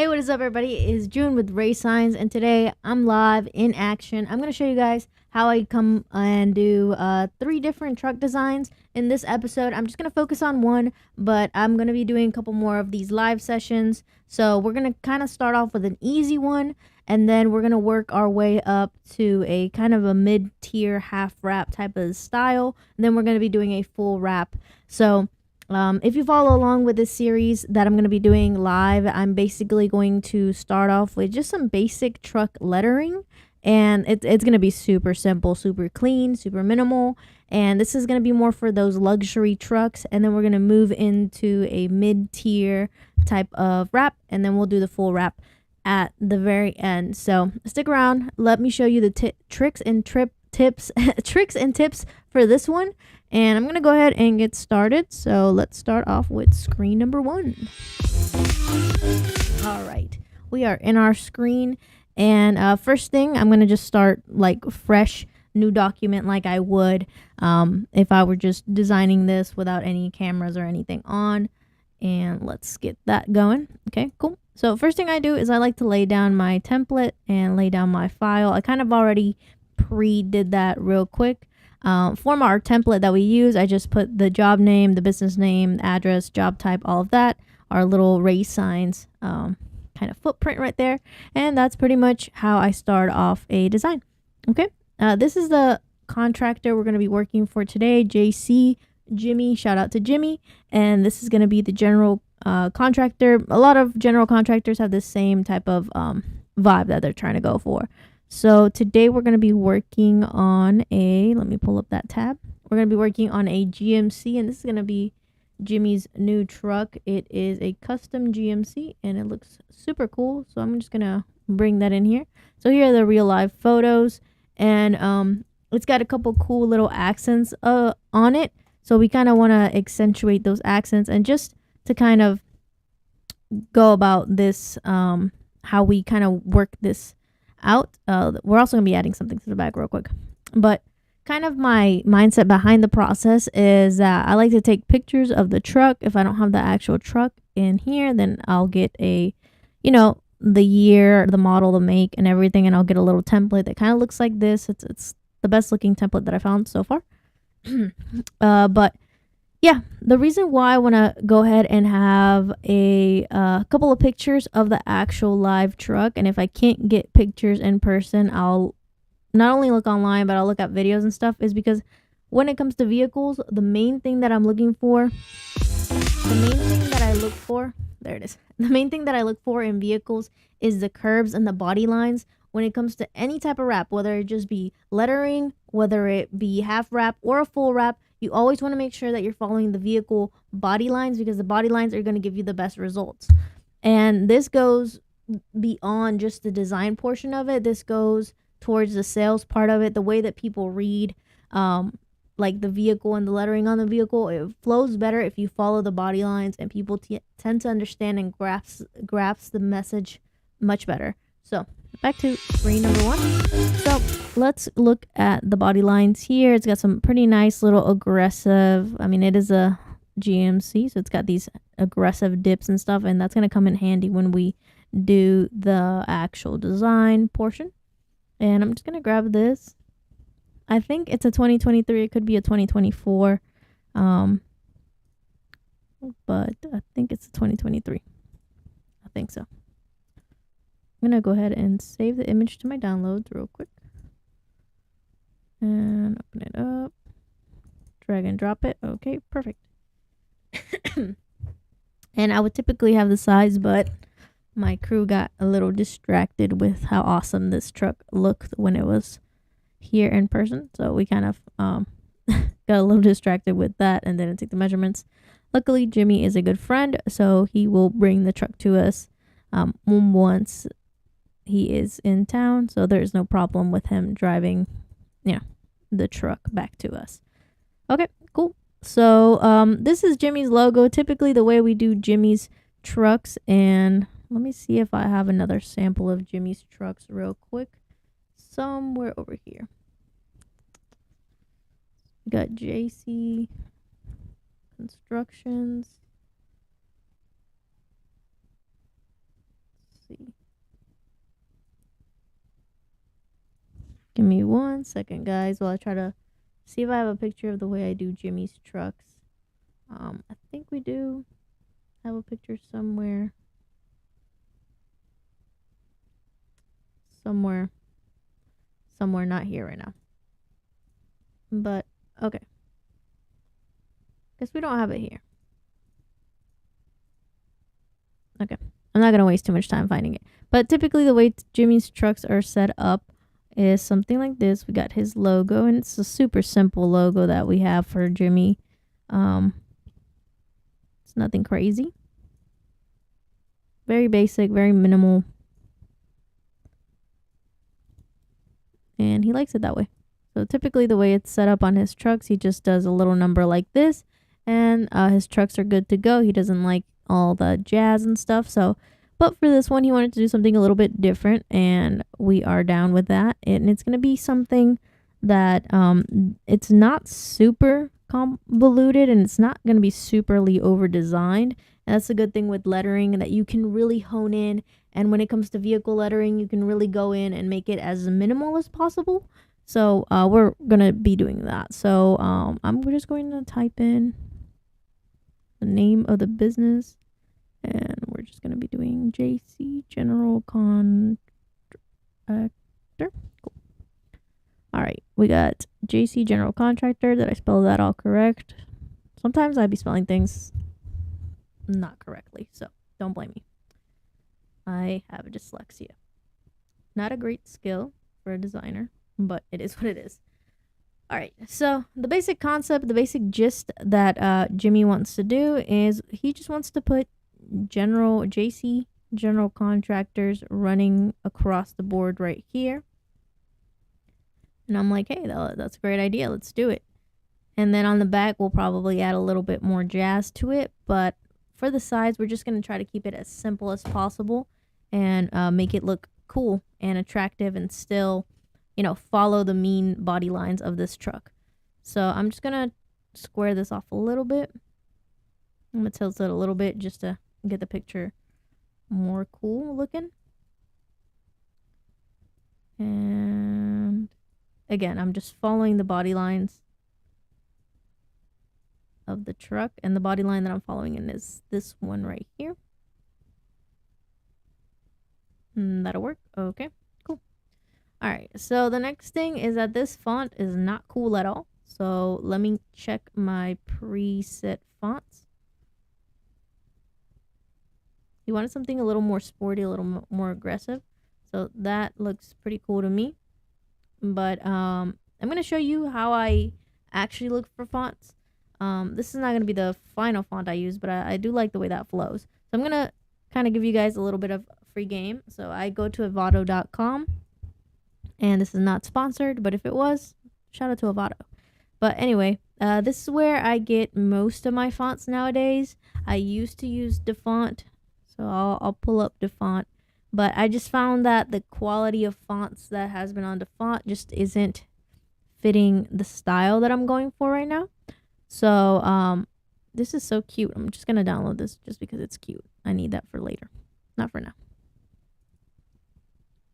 Hey, what is up, everybody? It is June with Ray Signs, and today I'm live in action. I'm going to show you guys how I come and do 3 different truck designs in this episode. I'm just going to focus on one, but I'm going to be doing a couple more of these live sessions. So we're going to kind of start off with an easy one, and then we're going to work our way up to a kind of a mid-tier half wrap type of style, and then we're going to be doing a full wrap. So if you follow along with this series that I'm going to be doing live, I'm basically going to start off with just some basic truck lettering. And it's going to be super simple, super clean, super minimal. And this is going to be more for those luxury trucks. And then we're going to move into a mid-tier type of wrap. And then we'll do the full wrap at the very end. So stick around. Let me show you the tricks and tips for this one. And I'm going to go ahead and get started. So let's start off with screen number 1. All right. We are in our screen. And first thing, I'm going to just start like fresh new document like I would if I were just designing this without any cameras or anything on. And let's get that going. Okay, cool. So first thing I do is I like to lay down my template and lay down my file. I kind of already did that real quick. For our template that we use, I just put the job name, the business name, address, job type, all of that, our little Ray Signs kind of footprint right there. And that's pretty much how I start off a design. Okay, this is the contractor we're going to be working for today, JC, Jimmy, shout out to Jimmy. And this is going to be the general contractor. A lot of general contractors have the same type of vibe that they're trying to go for. So today we're going to be working on let me pull up that tab. We're going to be working on a GMC, and this is going to be Jimmy's new truck. It is a custom GMC, and it looks super cool. So I'm just going to bring that in here. So here are the real life photos, and it's got a couple cool little accents on it. So we kind of want to accentuate those accents, and just to kind of go about this, how we kind of work this out. We're also going to be adding something to the back real quick. But kind of my mindset behind the process is that I like to take pictures of the truck. If I don't have the actual truck in here, then I'll get the year, the model, the make, and everything, and I'll get a little template that kind of looks like this. It's the best looking template that I found so far. But yeah, the reason why I want to go ahead and have a couple of pictures of the actual live truck, and if I can't get pictures in person, I'll not only look online, but I'll look at videos and stuff, is because when it comes to vehicles, the main thing that I look for in vehicles is the curbs and the body lines. When it comes to any type of wrap, whether it just be lettering, whether it be half wrap or a full wrap, you always want to make sure that you're following the vehicle body lines, because the body lines are going to give you the best results. And this goes beyond just the design portion of it. This goes towards the sales part of it, the way that people read like the vehicle and the lettering on the vehicle. It flows better if you follow the body lines, and people tend to understand and grasp the message much better. So back to screen number 1. So let's look at the body lines here. It's got some pretty nice little aggressive, it is a GMC, so it's got these aggressive dips and stuff, and that's going to come in handy when we do the actual design portion. And I'm just going to grab this. I think it's a 2023. It could be a 2024. But I think it's a 2023. I think so. I'm going to go ahead and save the image to my downloads real quick. And open it up. Drag and drop it. Okay, perfect. And I would typically have the size, but my crew got a little distracted with how awesome this truck looked when it was here in person. So we kind of got a little distracted with that and didn't take the measurements. Luckily, Jimmy is a good friend, so he will bring the truck to us once he is in town. So there's no problem with him driving, the truck back to us. Okay, cool. So this is Jimmy's logo. Typically the way we do Jimmy's trucks, and let me see if I have another sample of Jimmy's trucks real quick. Somewhere over here. We got JC Constructions. Give me 1 second, guys, while I try to see if I have a picture of the way I do Jimmy's trucks. I think we do have a picture somewhere. Somewhere, not here right now. But, okay. Guess we don't have it here. Okay. I'm not going to waste too much time finding it. But typically the way Jimmy's trucks are set up is something like this. We got his logo, and it's a super simple logo that we have for Jimmy. It's nothing crazy. Very basic, very minimal. And he likes it that way. So typically the way it's set up on his trucks, he just does a little number like this, and his trucks are good to go. He doesn't like all the jazz and stuff. So, but for this one, he wanted to do something a little bit different, and we are down with that. And it's going to be something that it's not super convoluted, and it's not going to be superly over designed. And that's a good thing with lettering, that you can really hone in. And when it comes to vehicle lettering, you can really go in and make it as minimal as possible. So we're going to be doing that. So we're just going to type in the name of the business. And we're just going to be doing JC General Contractor. Cool. All right. We got JC General Contractor. Did I spell that all correct? Sometimes I'd be spelling things not correctly. So don't blame me. I have dyslexia. Not a great skill for a designer, but it is what it is. All right, so the basic concept, the basic gist that Jimmy wants to do is he just wants to put JC General Contractors running across the board right here. And I'm like, hey, that's a great idea. Let's do it. And then on the back, we'll probably add a little bit more jazz to it. But for the sides, we're just going to try to keep it as simple as possible and make it look cool and attractive and still, you know, follow the mean body lines of this truck. So I'm just going to square this off a little bit. I'm going to tilt it a little bit just to get the picture more cool looking. And again, I'm just following the body lines of the truck, and the body line that I'm following in is this one right here. That'll work. Okay, cool. All right, so the next thing is that this font is not cool at all. So let me check my preset fonts. You wanted something a little more sporty, a little more aggressive. So that looks pretty cool to me. But I'm going to show you how I actually look for fonts. This is not going to be the final font I use, but I do like the way that flows. So I'm going to kind of give you guys a little bit of free game. So I go to avado.com, and this is not sponsored, but if it was, shout out to Avado. But anyway, this is where I get most of my fonts nowadays. I used to use DaFont, so I'll pull up DaFont. But I just found that the quality of fonts that has been on DaFont just isn't fitting the style that I'm going for right now. So this is so cute. I'm just going to download this just because it's cute. I need that for later, not for now.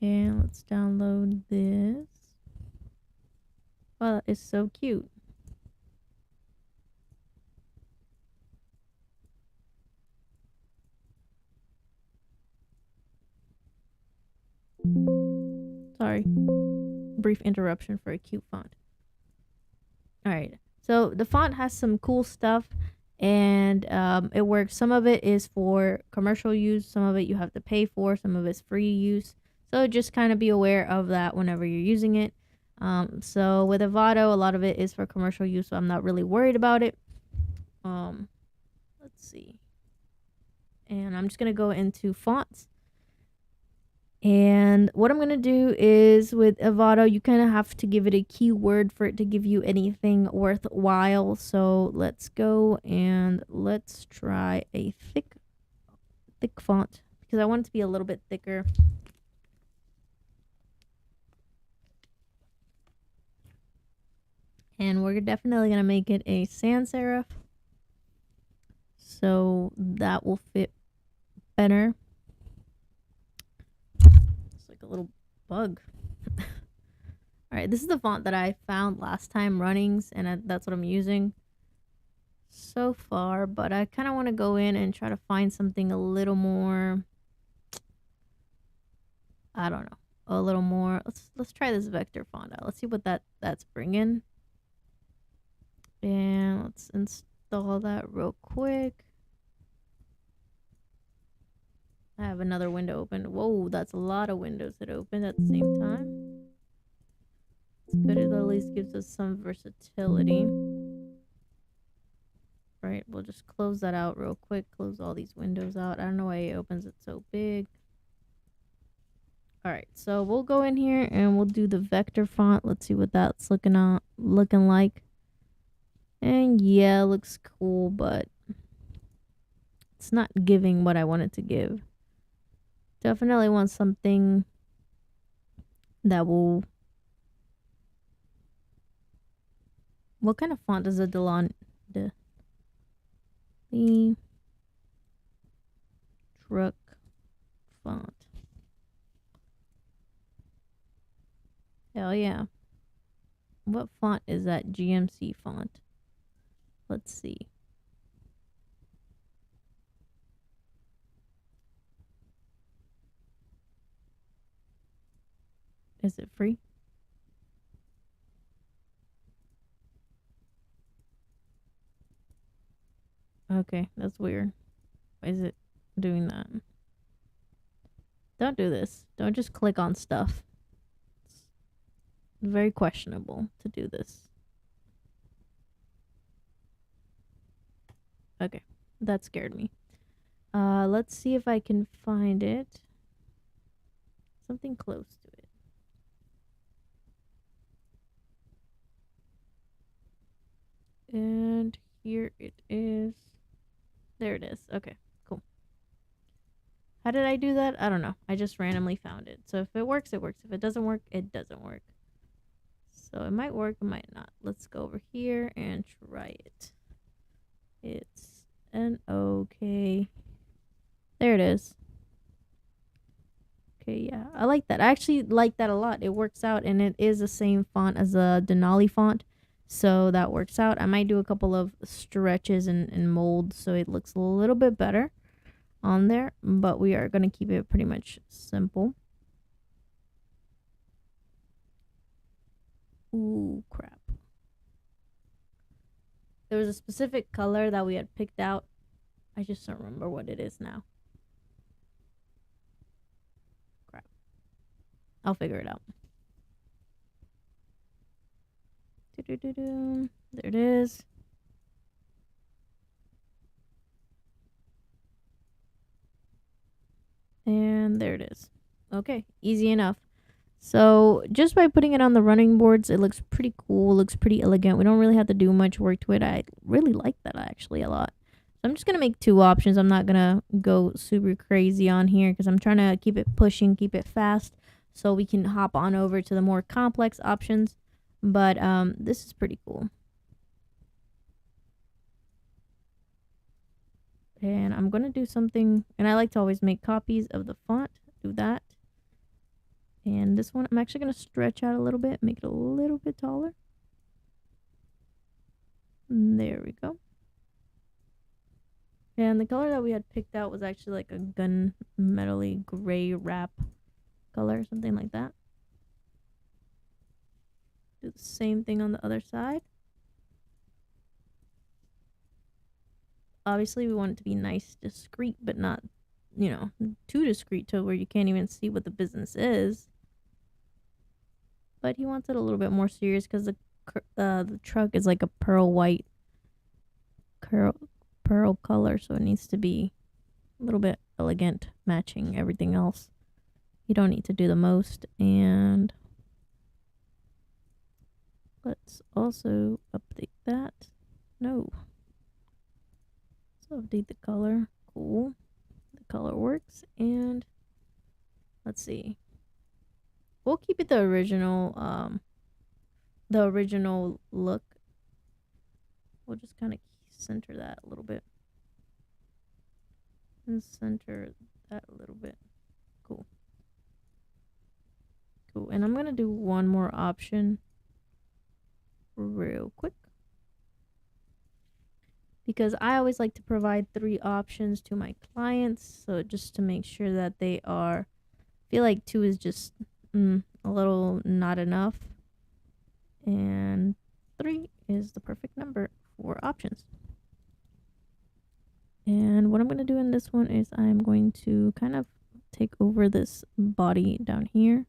And let's download this. Wow, that is so cute. Sorry. Brief interruption for a cute font. Alright. So the font has some cool stuff, and it works. Some of it is for commercial use. Some of it you have to pay for. Some of it's free use. So just kind of be aware of that whenever you're using it. So with Avado, a lot of it is for commercial use, so I'm not really worried about it. Let's see. And I'm just going to go into fonts. And what I'm going to do is with Avado, you kind of have to give it a keyword for it to give you anything worthwhile. So let's go and let's try a thick font, because I want it to be a little bit thicker. And we're definitely going to make it a sans serif, so that will fit better. It's like a little bug. All right, this is the font that I found last time, Runnings, and that's what I'm using so far. But I kind of want to go in and try to find something a little more, I don't know, a little more. Let's try this vector font out. Let's see what that's bringing. And let's install that real quick. I have another window open. Whoa, that's a lot of windows that open at the same time. It's good. It at least gives us some versatility. Right, we'll just close that out real quick. Close all these windows out. I don't know why it opens it so big. Alright, so we'll go in here and we'll do the vector font. Let's see what that's looking like. And yeah, it looks cool, but it's not giving what I want it to give. Definitely want something that will... What kind of font does the truck font? Hell yeah. What font is that GMC font? Let's see. Is it free? Okay, that's weird. Why is it doing that? Don't do this. Don't just click on stuff. It's very questionable to do this. Okay, that scared me. Let's see if I can find it. Something close to it. And here it is. There it is. Okay, cool. How did I do that? I don't know. I just randomly found it. So if it works, it works. If it doesn't work, it doesn't work. So it might work, it might not. Let's go over here and try it. It's an okay. There it is. Okay, yeah. I like that. I actually like that a lot. It works out, and it is the same font as the Denali font. So that works out. I might do a couple of stretches and molds so it looks a little bit better on there. But we are going to keep it pretty much simple. Ooh, crap. There was a specific color that we had picked out. I just don't remember what it is now. Crap. I'll figure it out. There it is. And there it is. Okay, easy enough. So just by putting it on the running boards, it looks pretty cool, looks pretty elegant. We don't really have to do much work to it. I really like that actually a lot. So I'm just going to make 2 options. I'm not going to go super crazy on here because I'm trying to keep it pushing, keep it fast so we can hop on over to the more complex options. But this is pretty cool. And I'm going to do something, and I like to always make copies of the font. Do that. And this one, I'm actually going to stretch out a little bit, make it a little bit taller. And there we go. And the color that we had picked out was actually like a gunmetal-y gray wrap color, something like that. Do the same thing on the other side. Obviously, we want it to be nice, discreet, but not, you know, too discreet to where you can't even see what the business is. But he wants it a little bit more serious because the truck is like a pearl white pearl color, so it needs to be a little bit elegant, matching everything else. You don't need to do the most. And let's also update that. No. So update the color. Cool. The color works. And let's see. We'll keep it the original look. We'll just kind of center that a little bit. And center that a little bit. Cool. Cool. And I'm gonna do one more option real quick, because I always like to provide 3 options to my clients, so just to make sure that they are, I feel like 2 is just a little not enough, and 3 is the perfect number for options. And what I'm going to do in this one is I'm going to kind of take over this body down here.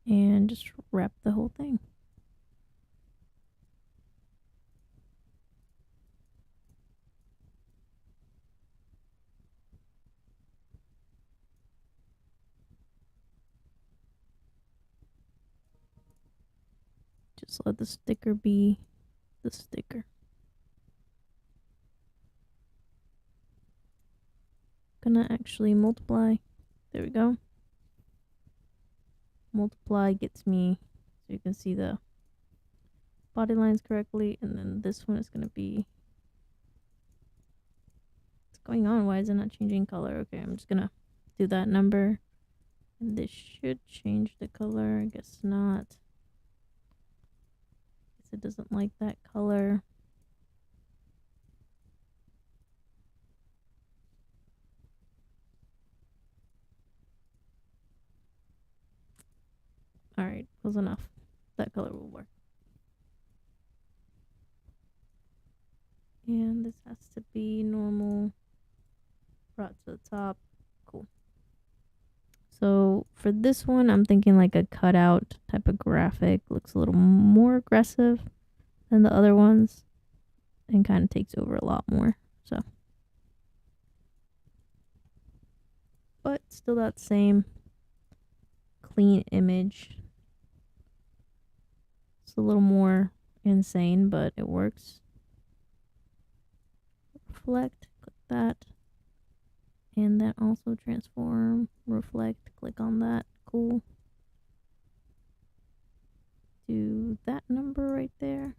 And just wrap the whole thing. Just let the sticker be the sticker. Gonna actually multiply. There we go. Multiply gets me so you can see the body lines correctly, and then this one is gonna be, what's going on? Why is it not changing color? Okay, I'm just gonna do that number, and this should change the color. I guess not. Guess it doesn't like that color. Alright, close enough. That color will work. And this has to be normal. Brought to the top. Cool. So for this one, I'm thinking like a cutout type of graphic. Looks a little more aggressive than the other ones, and kind of takes over a lot more. So, but still that same clean image. It's a little more insane, but it works. Reflect, click that. And then also transform, reflect, click on that. Cool. Do that number right there.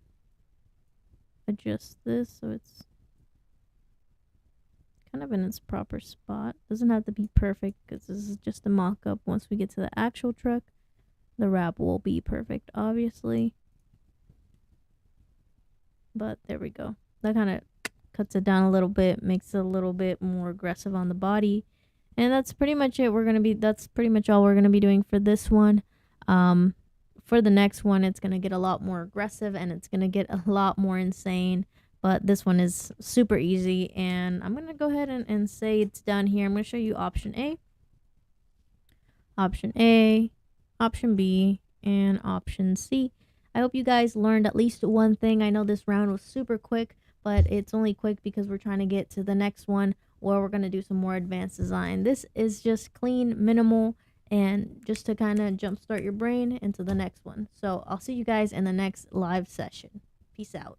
Adjust this so it's kind of in its proper spot. Doesn't have to be perfect because this is just a mock-up. Once we get to the actual truck, the wrap will be perfect, obviously. But there we go. That kind of cuts it down a little bit, makes it a little bit more aggressive on the body. And that's pretty much it. That's pretty much all we're going to be doing for this one. For the next one, it's going to get a lot more aggressive and it's going to get a lot more insane. But this one is super easy, and I'm going to go ahead and say it's done here. I'm going to show you option A, option B, and option C. I hope you guys learned at least one thing. I know this round was super quick, but it's only quick because we're trying to get to the next one where we're going to do some more advanced design. This is just clean, minimal, and just to kind of jumpstart your brain into the next one. So I'll see you guys in the next live session. Peace out.